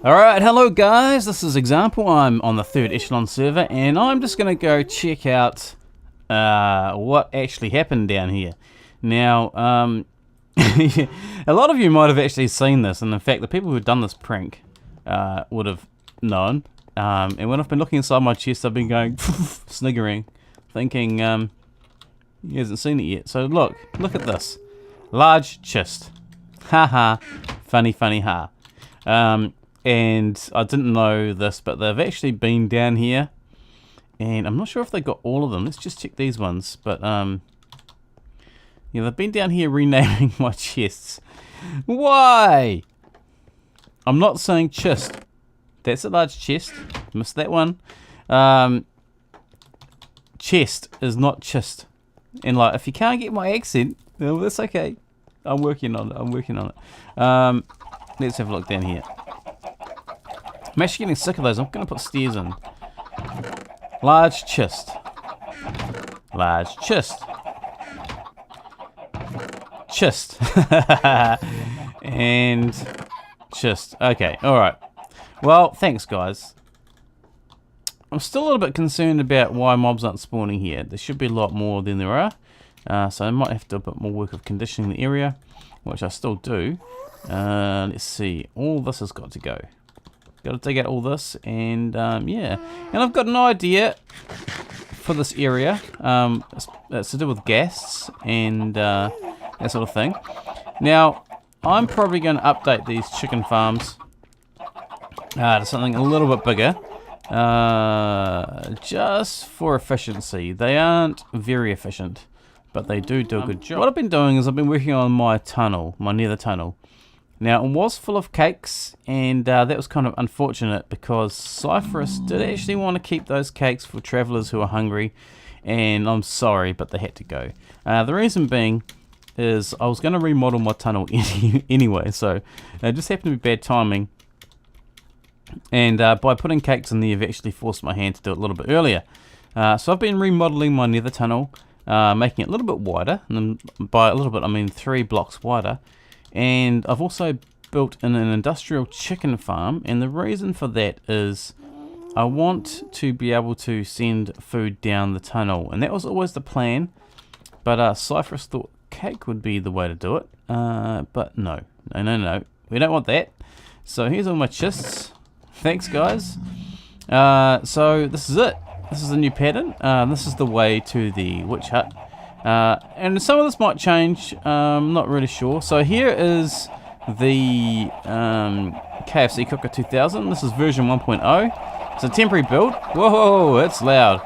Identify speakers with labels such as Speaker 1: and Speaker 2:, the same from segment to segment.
Speaker 1: Alright, hello guys, this is Example. I'm on the Third Echelon Server and I'm just going to go check out what actually happened down here. Now, a lot of you might have actually seen this, and in fact the people who've done this prank would have known. And when I've been looking inside my chest, I've been going sniggering, thinking he hasn't seen it yet. So look at this. Large chest. Haha, funny ha. And I didn't know this, but they've actually been down here, and I'm not sure if they got all of them. Let's just check these ones. But yeah, they've been down here renaming my chests. Why? I'm not saying chest. That's a large chest. Missed that one. Chest is not chest. And like, if you can't get my accent, well, that's okay. I'm working on it. Let's have a look down here. I'm actually getting sick of those. I'm going to put stairs in. Large chest. Large chest. Chest. And chest. Okay, alright. Well, thanks guys. I'm still a little bit concerned about why mobs aren't spawning here. There should be a lot more than there are. So I might have to do a bit more work of conditioning the area, which I still do. Let's see. All this has got to go. Got to dig out all this, and yeah. And I've got an idea for this area. It's to do with gas and that sort of thing. Now, I'm probably going to update these chicken farms to something a little bit bigger, just for efficiency. They aren't very efficient, but they do a good job. What I've been doing is I've been working on my tunnel, my Nether tunnel. Now, it was full of cakes, and that was kind of unfortunate because Cyprus did actually want to keep those cakes for travelers who are hungry, and I'm sorry, but they had to go. The reason being is I was going to remodel my tunnel anyway, so it just happened to be bad timing, and by putting cakes in there, you've actually forced my hand to do it a little bit earlier. So I've been remodeling my Nether tunnel, making it a little bit wider, and by a little bit I mean 3 blocks wider. And I've also built in an industrial chicken farm, and the reason for that is I want to be able to send food down the tunnel, and that was always the plan, but Cyprus thought cake would be the way to do it, but no, we don't want that. So here's all my chests. Thanks guys. So this is it. This is the new pattern. This is the way to the witch hut. And some of this might change, I'm not really sure. So here is the KFC Cooker 2000. This is version 1.0. It's a temporary build. Whoa, it's loud.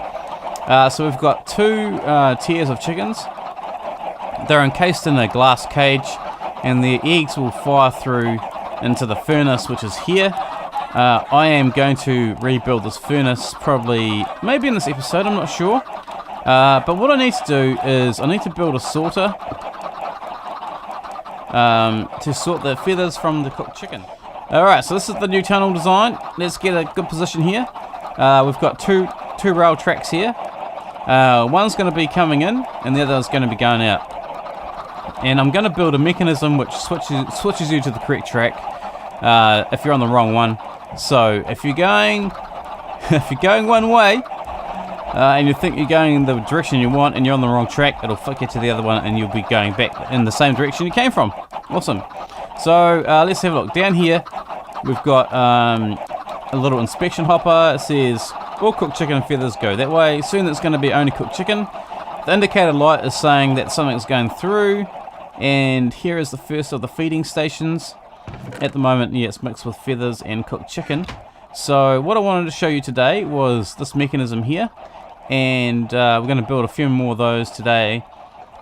Speaker 1: So we've got 2 tiers of chickens. They're encased in a glass cage, and their eggs will fire through into the furnace, which is here. I am going to rebuild this furnace maybe in this episode, I'm not sure. But what I need to do is I need to build a sorter to sort the feathers from the cooked chicken. Alright, so this is the new tunnel design. Let's get a good position here. We've got two rail tracks here. One's going to be coming in and the other is going to be going out. And I'm going to build a mechanism which switches you to the correct track if you're on the wrong one. So if you're going one way, and you think you're going in the direction you want and you're on the wrong track, it'll flick you to the other one and you'll be going back in the same direction you came from. Awesome. So let's have a look. Down here we've got a little inspection hopper. It says all cooked chicken feathers go that way. Soon it's going to be only cooked chicken. The indicator light is saying that something's going through, and here is the first of the feeding stations. At the moment, yeah, it's mixed with feathers and cooked chicken. So what I wanted to show you today was this mechanism here, and we're going to build a few more of those today.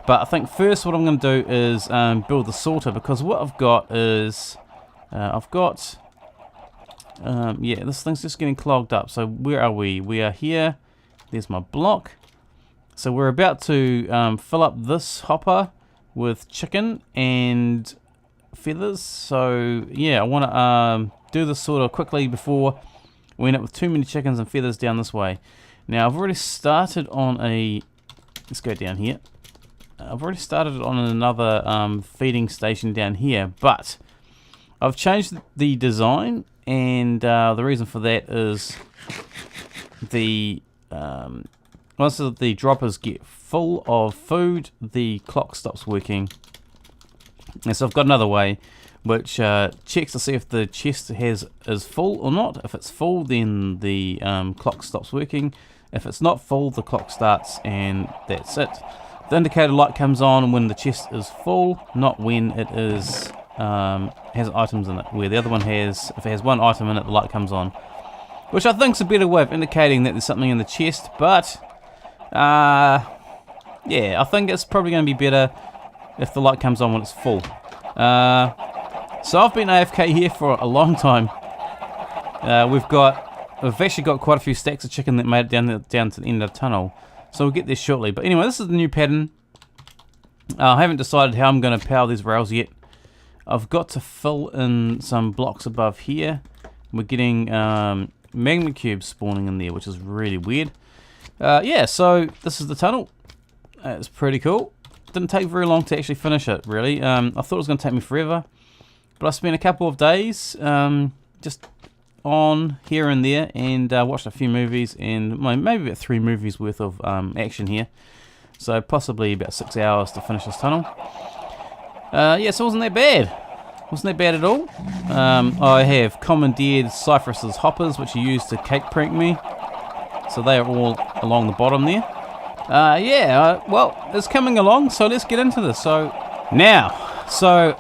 Speaker 1: But I think first what I'm going to do is build the sorter, because what I've got is yeah, this thing's just getting clogged up. So where are we? We are here. There's my block. So we're about to fill up this hopper with chicken and feathers. So yeah, I want to do this sort of quickly before we end up with too many chickens and feathers down this way. Now I've already started on let's go down here. I've already started on another feeding station down here, but I've changed the design, and the reason for that is the once the droppers get full of food, the clock stops working. And so I've got another way which checks to see if the chest is full or not. If it's full, then the clock stops working. If it's not full, the clock starts, and that's it. The indicator light comes on when the chest is full, not when it is has items in it. Where the other one has, if it has one item in it, the light comes on, which I think is a better way of indicating that there's something in the chest. But yeah, I think it's probably going to be better if the light comes on when it's full. So I've been AFK here for a long time. We've actually got quite a few stacks of chicken that made it down to the end of the tunnel. So we'll get there shortly. But anyway, this is the new pattern. I haven't decided how I'm going to power these rails yet. I've got to fill in some blocks above here. We're getting magma cubes spawning in there, which is really weird. Yeah, so this is the tunnel. It's pretty cool. Didn't take very long to actually finish it, really. I thought it was going to take me forever. But I spent a couple of days just on here and there, and watched a few movies, and maybe about 3 movies worth of action here. So possibly about 6 hours to finish this tunnel. Yeah, so it wasn't that bad. Wasn't that bad at all. I have commandeered Cypress's hoppers, which he used to cake prank me. So they are all along the bottom there. Yeah, well, it's coming along, so let's get into this. So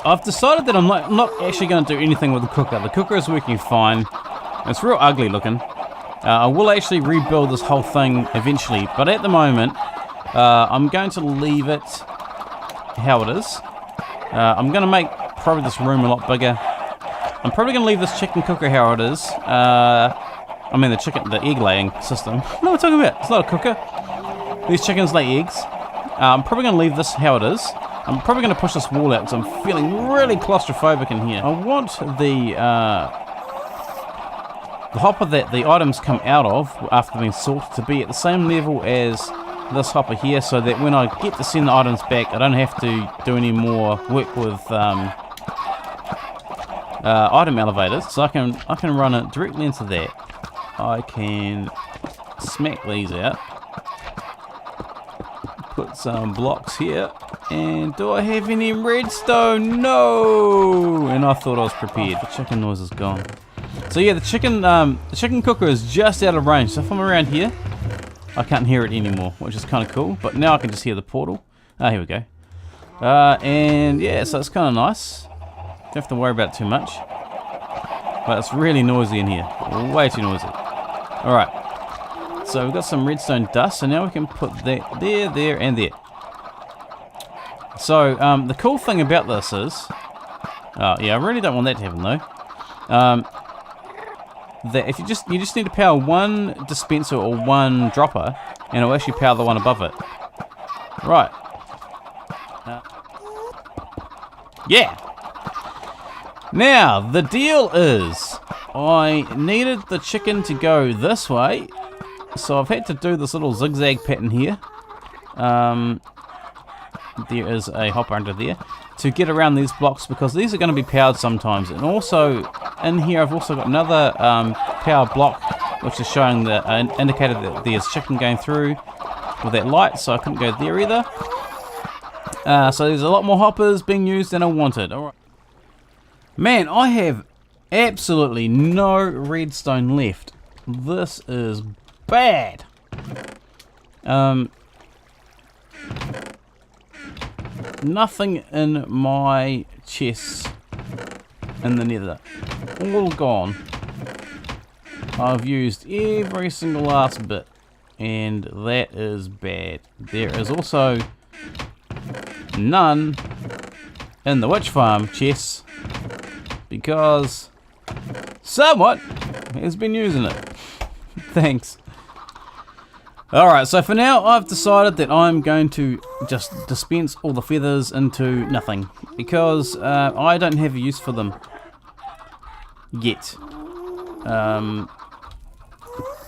Speaker 1: I've decided that I'm not actually going to do anything with the cooker. The cooker is working fine. It's real ugly looking. I will actually rebuild this whole thing eventually, but at the moment, I'm going to leave it how it is. I'm going to make probably this room a lot bigger. I'm probably going to leave this chicken cooker how it is. I mean the egg laying system. What am I talking about? It's not a cooker. These chickens lay eggs. I'm probably going to leave this how it is. I'm probably going to push this wall out because I'm feeling really claustrophobic in here. I want the hopper that the items come out of after being sorted to be at the same level as this hopper here, so that when I get to send the items back, I don't have to do any more work with item elevators. So I can run it directly into that. I can smack these out. Put some blocks here. And do I have any redstone? No! And I thought I was prepared. The chicken noise is gone. So yeah, the chicken cooker is just out of range. So if I'm around here, I can't hear it anymore, which is kind of cool. But now I can just hear the portal. Ah, here we go. And yeah, so it's kind of nice. Don't have to worry about it too much. But it's really noisy in here. Way too noisy. Alright. So we've got some redstone dust. So now we can put that there, there, and there. So the cool thing about this is, yeah, I really don't want that to happen though. That if you just need to power one dispenser or one dropper, and it'll actually power the one above it. Right. Yeah. Now the deal is, I needed the chicken to go this way, so I've had to do this little zigzag pattern here. There is a hopper under there to get around these blocks, because these are going to be powered sometimes. And also in here I've also got another power block which is showing the indicator that there's chicken going through with that light, so I couldn't go there either. So there's a lot more hoppers being used than I wanted. Alright. Man, I have absolutely no redstone left. This is bad. Nothing in my chests in the nether. All gone. I've used every single last bit, and that is bad. There is also none in the witch farm chests, because someone has been using it. Thanks. Alright, so for now I've decided that I'm going to just dispense all the feathers into nothing, because I don't have a use for them yet.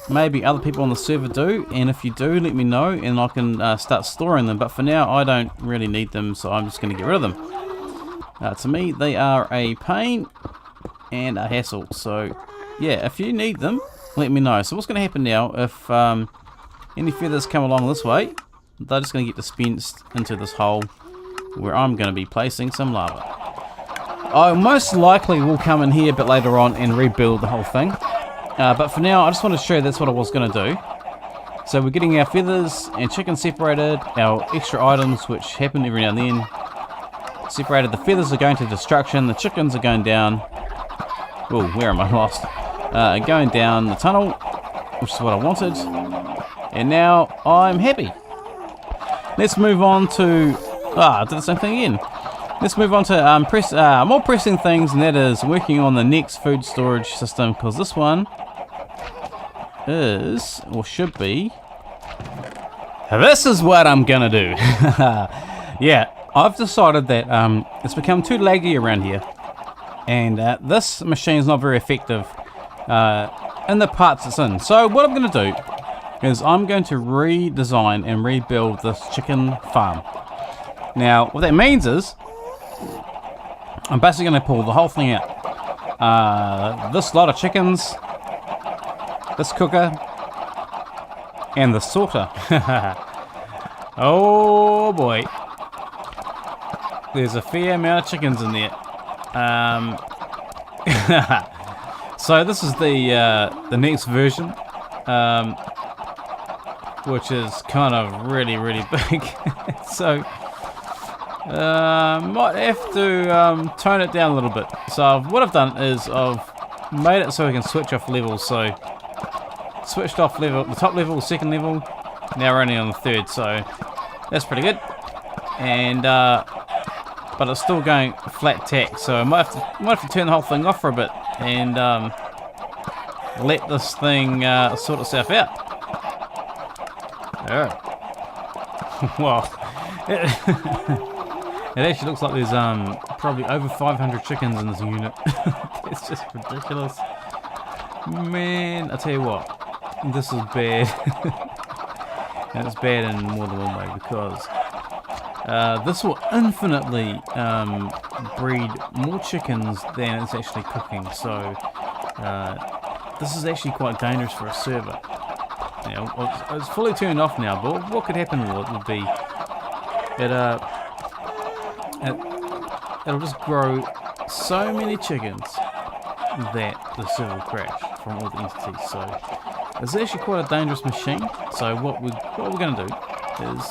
Speaker 1: Maybe other people on the server do, and if you do, let me know and I can start storing them, but for now I don't really need them, so I'm just going to get rid of them. To me they are a pain and a hassle. So yeah, if you need them, let me know. So what's going to happen now, if any feathers come along this way, they're just going to get dispensed into this hole where I'm going to be placing some lava. I most likely will come in here a bit later on and rebuild the whole thing. But for now, I just want to show you that's what I was going to do. So we're getting our feathers and chicken separated, our extra items, which happen every now and then, separated. The feathers are going to destruction, the chickens are going down. Oh, where am I lost? Going down the tunnel, which is what I wanted. And now I'm happy. Let's move on to... I did the same thing again. Let's move on to more pressing things, and that is working on the next food storage system, because this one is, or should be... This is what I'm gonna do. Yeah, I've decided that it's become too laggy around here, and this machine is not very effective in the parts it's in. So what I'm gonna do is I'm going to redesign and rebuild this chicken farm. Now, what that means is I'm basically going to pull the whole thing out. This lot of chickens, this cooker, and the sorter. Oh boy. There's a fair amount of chickens in there. So this is the next version, which is kind of really big. So might have to tone it down a little bit. So what I've done is I've made it so we can switch off levels. So switched off level, the top level, second level. Now we're only on the third, so that's pretty good. And but it's still going flat tack, so I might have to turn the whole thing off for a bit and let this thing sort itself out. Oh. Well. It actually looks like there's probably over 500 chickens in this unit. It's just ridiculous. Man, I tell you what, this is bad. And it's bad in more than one way, because this will infinitely breed more chickens than it's actually cooking. So this is actually quite dangerous for a server. Now, it's fully turned off now, but what could happen would be it'll just grow so many chickens that the server will crash from all the entities. So it's actually quite a dangerous machine. So what we're going to do is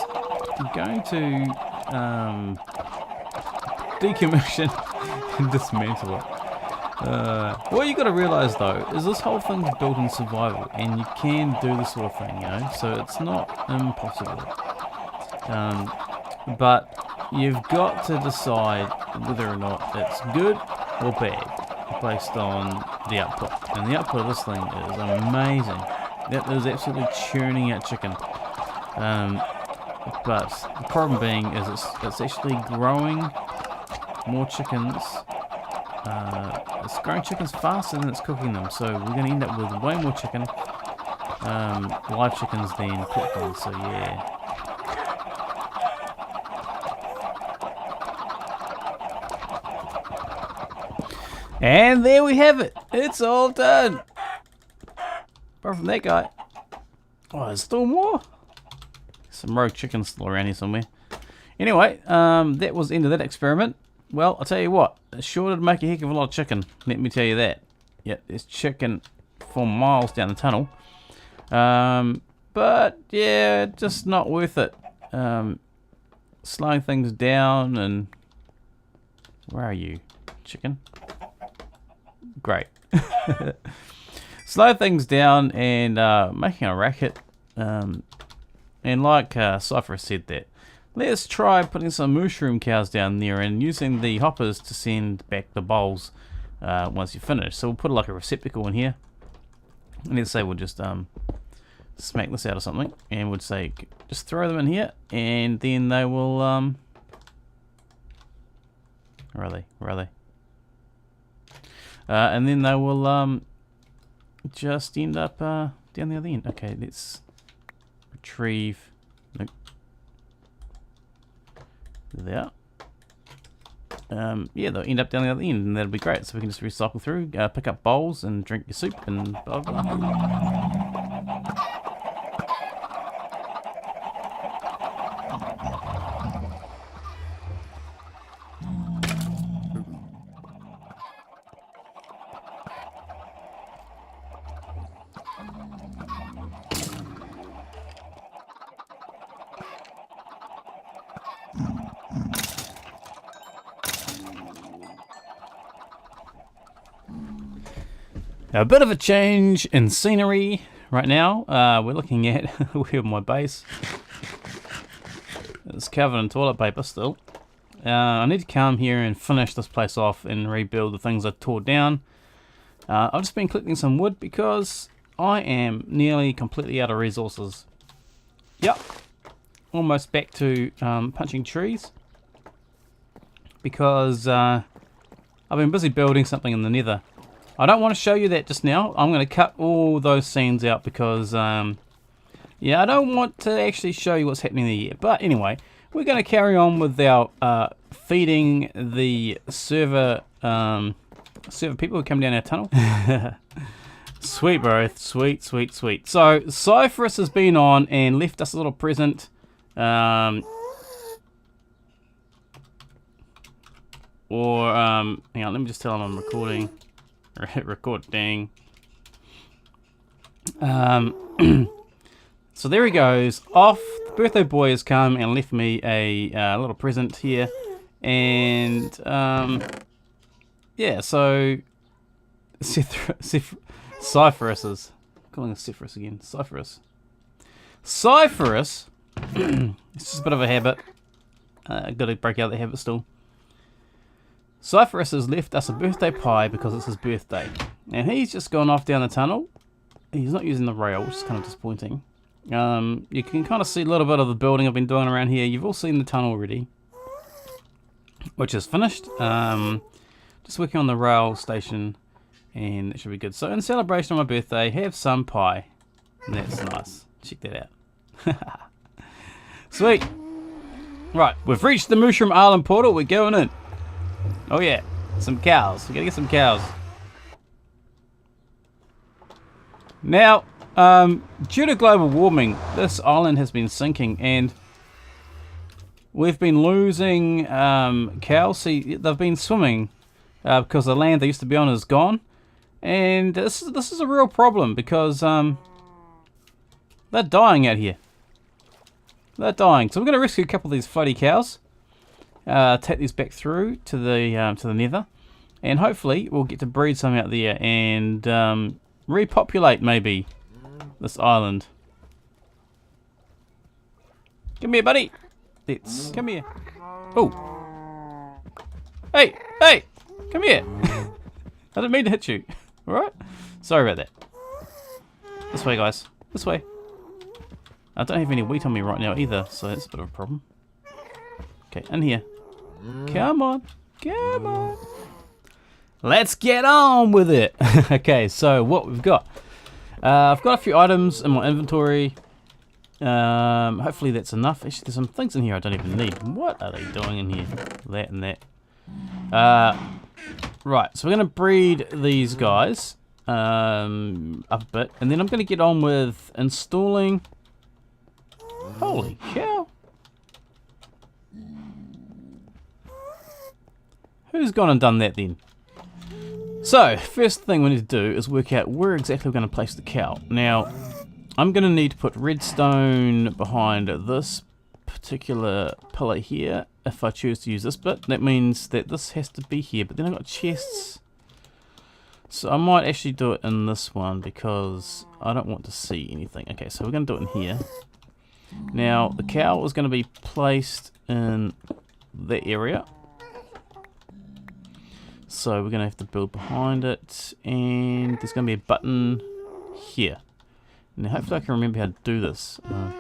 Speaker 1: we're going to decommission and dismantle it. What you got to realise though is this whole thing's built in survival, and you can do this sort of thing, you know. So it's not impossible. But you've got to decide whether or not it's good or bad based on the output. And the output of this thing is amazing. That is absolutely churning out chicken. But the problem being is it's actually growing more chickens. It's growing chickens faster than it's cooking them. So we're going to end up with way more chicken, live chickens than cooked ones. So yeah. And there we have it. It's all done. Apart from that guy. Oh, there's still more. Some rogue chickens still around here somewhere. Anyway, that was the end of that experiment. Well, I'll tell you what. It sure did make a heck of a lot of chicken. Let me tell you that. Yeah, there's chicken for miles down the tunnel. But, yeah, just not worth it. Slowing things down and... Where are you, chicken? Great. Slow things down and making a racket. And like Cypher said that, let's try putting some mushroom cows down there and using the hoppers to send back the bowls once you finish. So we'll put like a receptacle in here. And let's say we'll just smack this out or something, and we'll say just throw them in here, and then they will where are they? And then they will just end up down the other end. Okay, let's retrieve. Nope. There. yeah, they'll end up down the other end, and that'll be great. So we can just recycle through, pick up bowls and drink your soup and blah blah blah. A bit of a change in scenery right now. We're looking at where my base. It's covered in toilet paper still. I need to come here and finish this place off and rebuild the things I tore down. I've just been collecting some wood because I am nearly completely out of resources. Yep. Almost back to punching trees. Because I've been busy building something in the Nether. I don't want to show you that just now. I'm going to cut all those scenes out because, yeah, I don't want to actually show you what's happening there yet. But anyway, we're going to carry on with our feeding the server people who come down our tunnel. Sweet, bro. Sweet, sweet, sweet. So, Cypherus has been on and left us a little present. Hang on, let me just tell him I'm recording. Recording. So there he goes off. The birthday boy has come and left me a little present here, and yeah. So Cypherus is calling us Cypherus again. Cypherus. It's just a bit of a habit. Got to break out the habit still. Cypherus has left us a birthday pie because it's his birthday. And he's just gone off down the tunnel. He's not using the rail, which is kind of disappointing. You can kind of see a little bit of the building I've been doing around here. You've all seen the tunnel already, which is finished. Just working on the rail station, and it should be good. So in celebration of my birthday, have some pie. And that's nice. Check that out. Sweet. Right, we've reached the Mushroom Island portal. We're going in. Oh yeah, some cows. We gotta get some cows. Now, due to global warming, this island has been sinking, and we've been losing cows. See, they've been swimming because the land they used to be on is gone, and this is a real problem because they're dying out here. They're dying. So we're gonna rescue a couple of these floaty cows. Take these back through to the Nether, and hopefully we'll get to breed some out there and repopulate maybe this island. Come here, buddy. Come here. Oh, hey, come here. I didn't mean to hit you. All right, sorry about that. This way, guys. This way. I don't have any wheat on me right now either, so that's a bit of a problem. Okay, in here. Come on. Come on. Let's get on with it. Okay, so what we've got. I've got a few items in my inventory. Hopefully that's enough. Actually, there's some things in here I don't even need. What are they doing in here? That and that. Right, so we're going to breed these guys up a bit. And then I'm going to get on with installing... Holy cow. Who's gone and done that then? So, first thing we need to do is work out where exactly we're going to place the cow. Now, I'm going to need to put redstone behind this particular pillar here if I choose to use this bit. That means that this has to be here, but then I've got chests. So I might actually do it in this one because I don't want to see anything. Okay, so we're going to do it in here. Now, the cow is going to be placed in that area. So we're going to have to build behind it, and there's going to be a button here. Now hopefully I can remember how to do this. I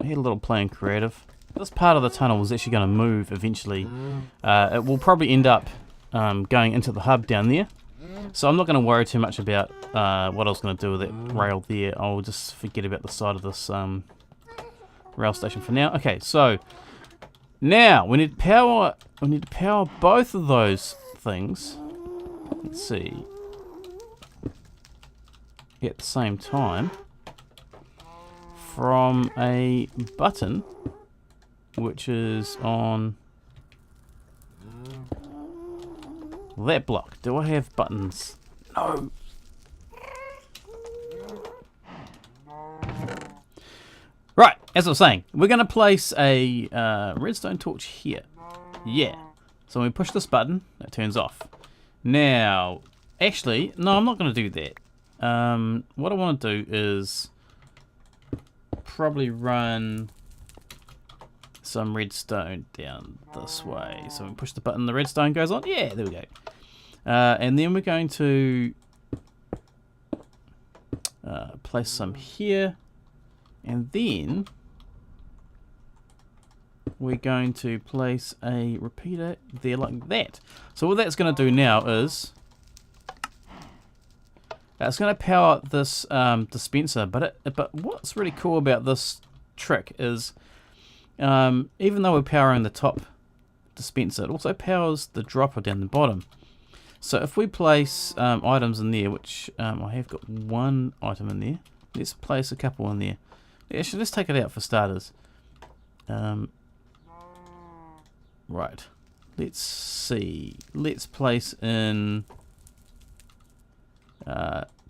Speaker 1: had a little play in creative. This part of the tunnel is actually going to move eventually. It will probably end up going into the hub down there. So I'm not going to worry too much about what I was going to do with that rail there. I'll just forget about the side of this rail station for now. Okay, so Now we need power. We need to power both of those things. Let's see. At the same time, from a button, which is on that block. Do I have buttons? No. Right, as I was saying, we're going to place a redstone torch here. Yeah. So when we push this button, it turns off. Now, actually, no, I'm not going to do that. What I want to do is probably run some redstone down this way. So we push the button, the redstone goes on. Yeah, there we go. And then we're going to place some here. And then we're going to place a repeater there like that. So what that's going to do now is it's going to power this dispenser. But what's really cool about this trick is even though we're powering the top dispenser, it also powers the dropper down the bottom. So if we place items in there, which I have got one item in there, let's place a couple in there. Actually, let's take it out for starters. Right. Let's see. Let's place in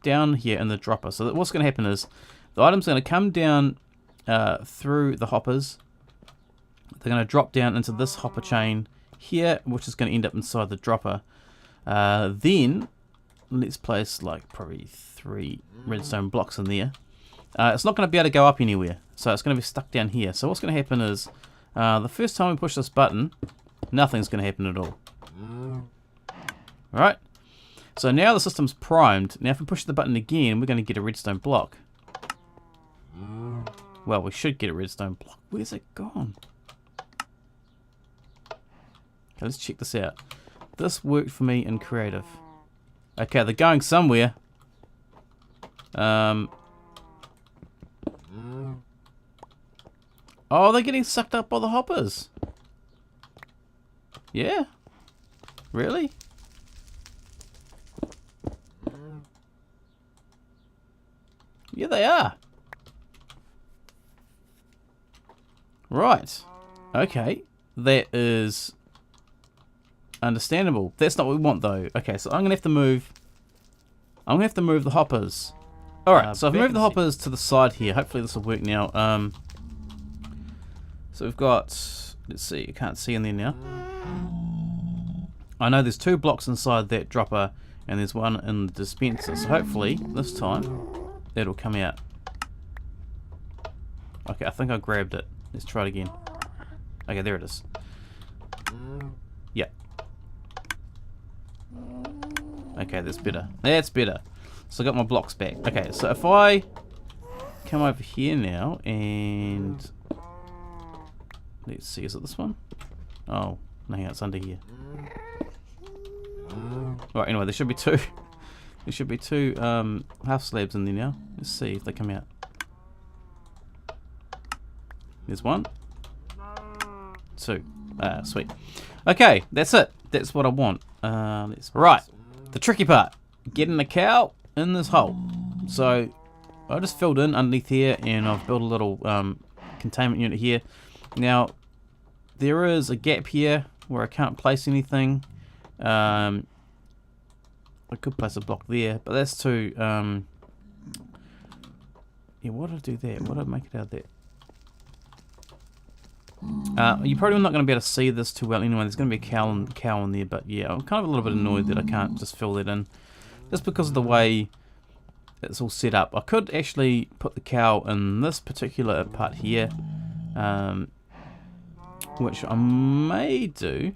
Speaker 1: down here in the dropper. So that what's going to happen is the item's going to come down through the hoppers. They're going to drop down into this hopper chain here, which is going to end up inside the dropper. Then let's place like probably 3 redstone blocks in there. It's not going to be able to go up anywhere, so it's going to be stuck down here. So what's going to happen is the first time we push this button, nothing's going to happen at all. Alright, so now the system's primed. Now if we push the button again, we're going to get a redstone block. Well, we should get a redstone block. Where's it gone? Okay, let's check this out. This worked for me in creative. Okay, they're going somewhere. Oh, they're getting sucked up by the hoppers. Yeah? Really? Yeah, they are. Right. Okay. That is understandable. That's not what we want, though. Okay, so I'm gonna have to move. I'm gonna have to move the hoppers. All right. So I've moved the hoppers to the side here. Hopefully this will work now. So we've got. Let's see. You can't see in there now. I know there's 2 blocks inside that dropper, and there's one in the dispenser. So hopefully this time that'll come out. Okay, I think I grabbed it. Let's try it again. Okay, there it is. Yep. Okay, that's better. That's better. So I got my blocks back. Okay, so if I come over here now and let's see, is it this one? Oh, no, it's under here. Right, anyway, there should be 2. There should be 2 half slabs in there now. Let's see if they come out. There's 1. 2. Sweet. Okay, that's it. That's what I want. Right, the tricky part. Getting the cow in this hole. So I just filled in underneath here, and I've built a little containment unit here. Now there is a gap here where I can't place anything. I could place a block there, but that's too yeah, what did I do there? What did I make it out of there? You're probably not going to be able to see this too well anyway. There's going to be a cow in there, but yeah, I'm kind of a little bit annoyed that I can't just fill that in. Just because of the way it's all set up. I could actually put the cow in this particular part here, which I may do.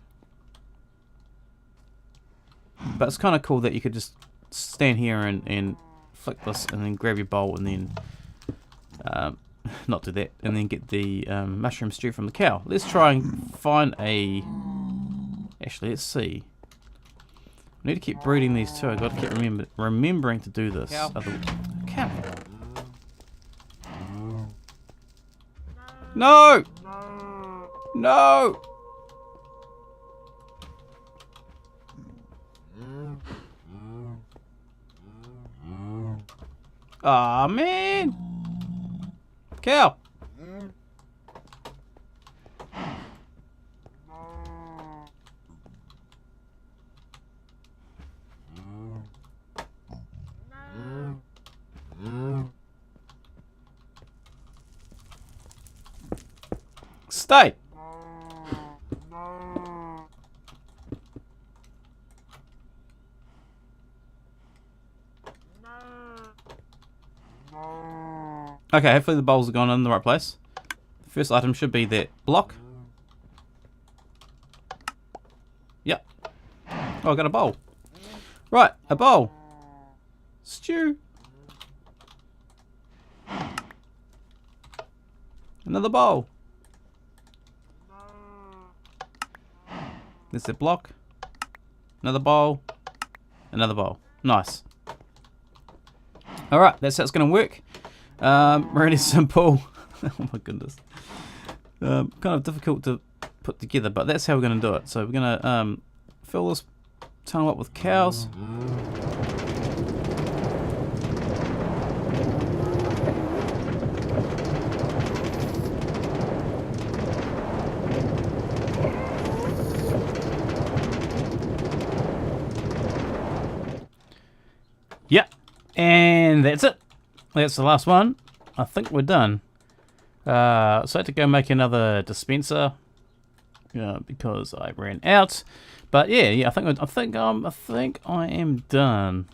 Speaker 1: But it's kind of cool that you could just stand here and flick this and then grab your bowl and then not do that, and then get the mushroom stew from the cow. Let's try and find a... Actually, let's see. I need to keep breeding these too. I've got to keep remembering to do this. Cow. No! No! Aw, man! Cow! Stay! Okay, hopefully the bowls are gone in the right place. The first item should be that block. Yep. Oh, I got a bowl. Right, a bowl. Stew. Another bowl. There's the block. Another bowl. Another bowl. Nice. Alright, that's how it's going to work. Really simple. Oh my goodness. Kind of difficult to put together, but that's how we're going to do it. So we're going to fill this tunnel up with cows. Yep, and that's it. That's the last one. I think we're done. So I had to go make another dispenser because I ran out. But yeah, I think I am done.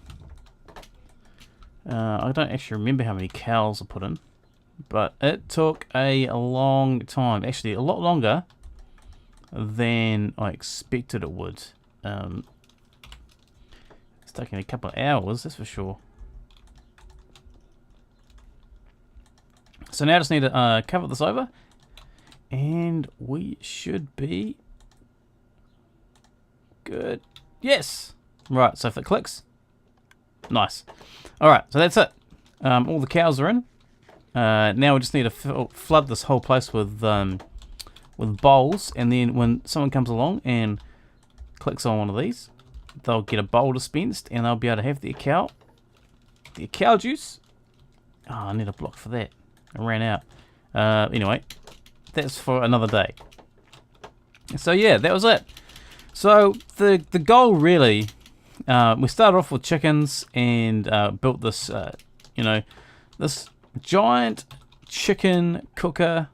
Speaker 1: I don't actually remember how many cows I put in, but it took a long time. Actually, a lot longer than I expected it would. It's taking a couple of hours, that's for sure. So now I just need to cover this over, and we should be good. Yes! Right, so if it clicks, nice. Alright, so that's it. All the cows are in. Now we just need to flood this whole place with bowls, and then when someone comes along and clicks on one of these, they'll get a bowl dispensed, and they'll be able to have their cow juice. Oh, I need a block for that. I ran out. Anyway, that's for another day. So yeah, that was it. So the goal really, we started off with chickens and built this, this giant chicken cooker,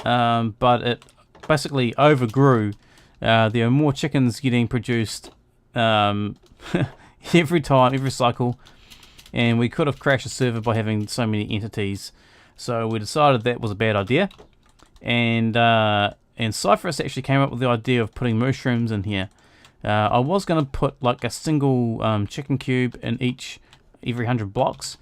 Speaker 1: but it basically overgrew. There are more chickens getting produced every time, every cycle, and we could have crashed the server by having so many entities. So we decided that was a bad idea, and Cypress actually came up with the idea of putting mushrooms in here. I was going to put like a single chicken cube in every 100 blocks,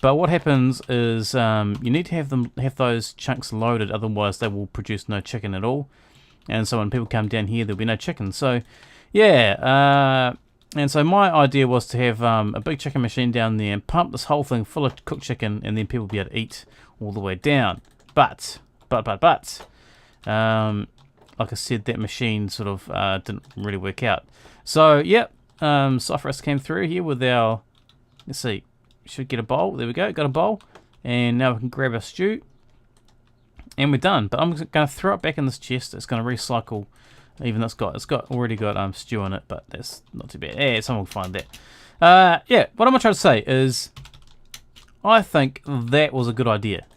Speaker 1: but what happens is you need to have those chunks loaded, otherwise they will produce no chicken at all. And so when people come down here, there'll be no chicken. So yeah, and so my idea was to have a big chicken machine down there and pump this whole thing full of cooked chicken, and then people will be able to eat all the way down. But like I said, that machine sort of didn't really work out. So yep, Cypress came through here with our, let's see, should get a bowl. There we go, got a bowl, and now we can grab a stew, and we're done. But I'm going to throw it back in this chest. It's going to recycle. Even though it's already got stew in it, but that's not too bad. Yeah, someone will find that. Yeah, what I'm trying to say is, I think that was a good idea.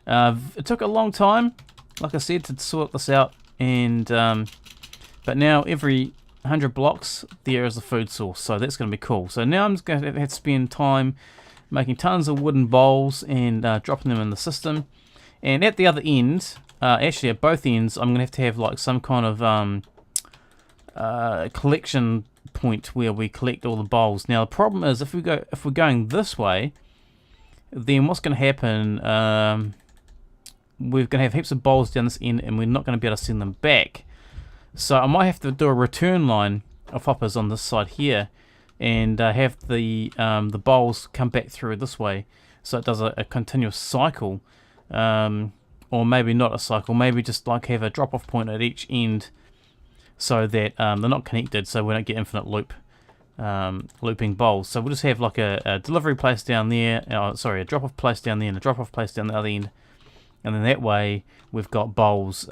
Speaker 1: It took a long time, like I said, to sort this out, and but now every 100 blocks there is a food source, so that's going to be cool. So now I'm just going to have to spend time making tons of wooden bowls and dropping them in the system. And at the other end, actually at both ends, I'm going to have like some kind of collection point where we collect all the bowls. Now the problem is, if we're going this way, then what's going to happen? We're going to have heaps of bowls down this end, and we're not going to be able to send them back. So I might have to do a return line of hoppers on this side here, and have the bowls come back through this way, so it does a continuous cycle. or maybe not a cycle, maybe just like have a drop-off point at each end so that they're not connected, so we don't get infinite looping bowls. So we'll just have like a delivery place down there, a drop-off place down there and a drop-off place down the other end, and then that way we've got bowls,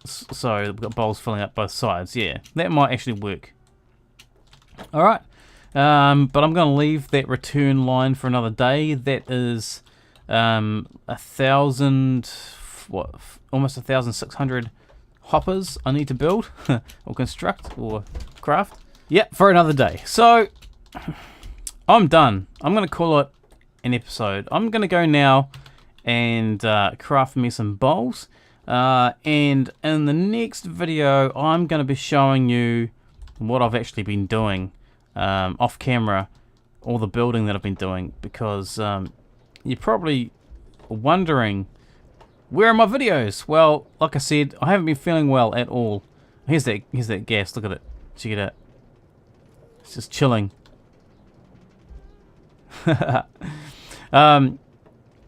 Speaker 1: so we've got bowls filling up both sides. Yeah, that might actually work. Alright, but I'm going to leave that return line for another day. That is 1,000, almost 1,600 hoppers I need to build, or construct, or craft. Yep, for another day. So, I'm done. I'm going to call it an episode. I'm going to go now and craft me some bowls. And in the next video, I'm going to be showing you what I've actually been doing off camera, all the building that I've been doing, because you're probably wondering, where are my videos? Well, like I said, I haven't been feeling well at all. Here's that gas. Look at it. Check it out. It's just chilling.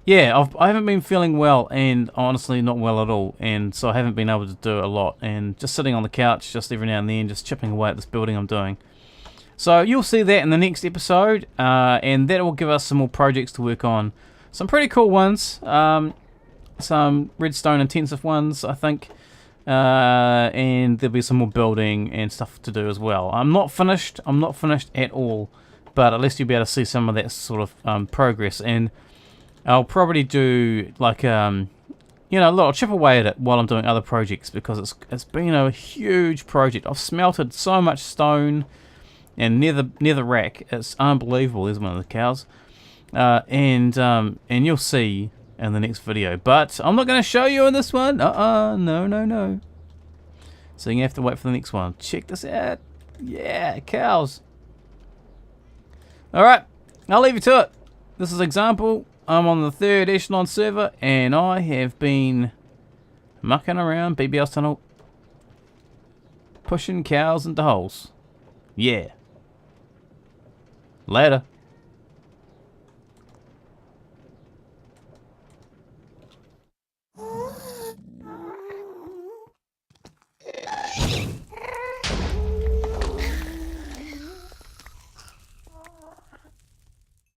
Speaker 1: Yeah, I haven't been feeling well, and honestly not well at all, and so I haven't been able to do a lot, and just sitting on the couch just every now and then, just chipping away at this building I'm doing. So you'll see that in the next episode, and that will give us some more projects to work on. Some pretty cool ones, some redstone intensive ones, I think, and there'll be some more building and stuff to do as well. I'm not finished at all, but at least you'll be able to see some of that sort of progress, and I'll probably do like a little chip away at it while I'm doing other projects, because it's been a huge project. I've smelted so much stone and nether rack. It's unbelievable. There's one of the cows, and you'll see in the next video. But I'm not going to show you in this one. No. So you have to wait for the next one. Check this out. Yeah, cows. All right, I'll leave you to it. This is an example. I'm on the Third Echelon Server, and I have been mucking around BBL's tunnel, pushing cows into holes. Yeah. Later.